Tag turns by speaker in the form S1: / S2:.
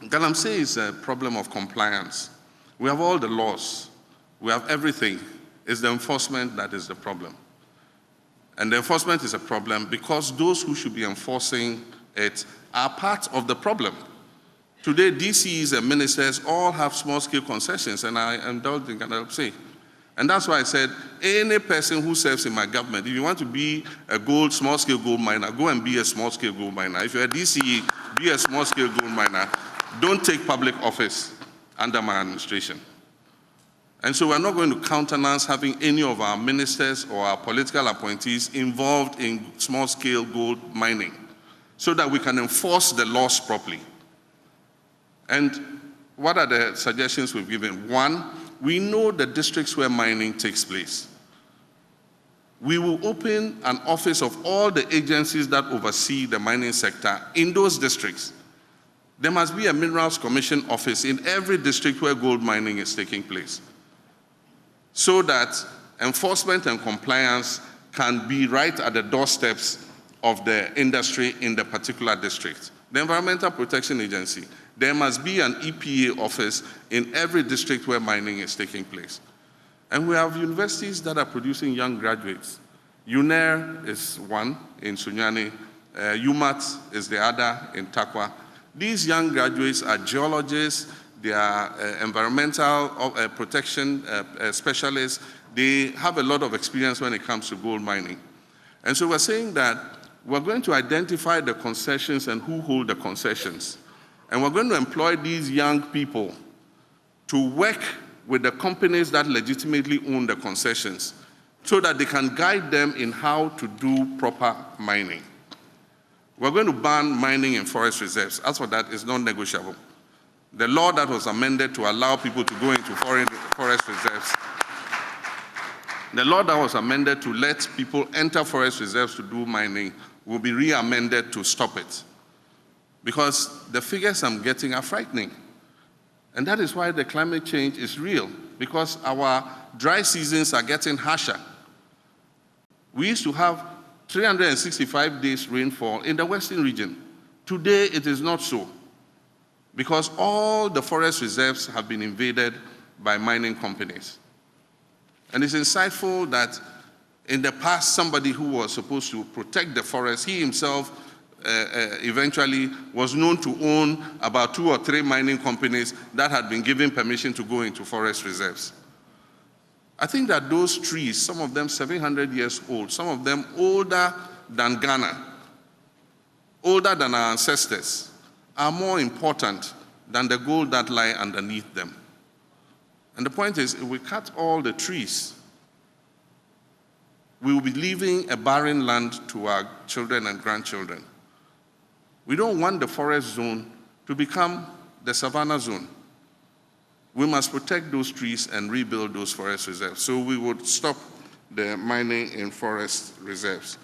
S1: Galamsey is a problem of compliance. We have all the laws. We have everything. It's the enforcement that is the problem. And the enforcement is a problem because those who should be enforcing it are part of the problem. Today, DCs and ministers all have small-scale concessions, and I indulge in Galamsey. And that's why I said, any person who serves in my government, if you want to be a small-scale gold miner, go and be a small-scale gold miner. If you're a DCE, be a small-scale gold miner. Don't take public office under my administration. And so we're not going to countenance having any of our ministers or our political appointees involved in small-scale gold mining so that we can enforce the laws properly. And what are the suggestions we've given? One, we know the districts where mining takes place. We will open an office of all the agencies that oversee the mining sector in those districts. There must be a Minerals Commission office in every district where gold mining is taking place, so that enforcement and compliance can be right at the doorsteps of the industry in the particular district. The Environmental Protection Agency, there must be an EPA office in every district where mining is taking place. And we have universities that are producing young graduates. UNER is one in Sunyani, UMAT is the other in Takwa. These young graduates are geologists, they are environmental protection specialists. They have a lot of experience when it comes to gold mining. And so we're saying that we're going to identify the concessions and who hold the concessions. And we're going to employ these young people to work with the companies that legitimately own the concessions so that they can guide them in how to do proper mining. We're going to ban mining in forest reserves. As for that, it's non-negotiable. The law that was amended to allow people to go into forest reserves, the law that was amended to let people enter forest reserves to do mining will be re-amended to stop it. Because the figures I'm getting are frightening. And that is why the climate change is real, because our dry seasons are getting harsher. We used to have 365 days rainfall in the western region. Today, it is not so, because all the forest reserves have been invaded by mining companies. And it's insightful that in the past, somebody who was supposed to protect the forest, he himself eventually was known to own about 2 or 3 mining companies that had been given permission to go into forest reserves. I think that those trees, some of them 700 years old, some of them older than Ghana, older than our ancestors, are more important than the gold that lie underneath them. And the point is, if we cut all the trees, we will be leaving a barren land to our children and grandchildren. We don't want the forest zone to become the savanna zone. We must protect those trees and rebuild those forest reserves. So we would stop the mining in forest reserves.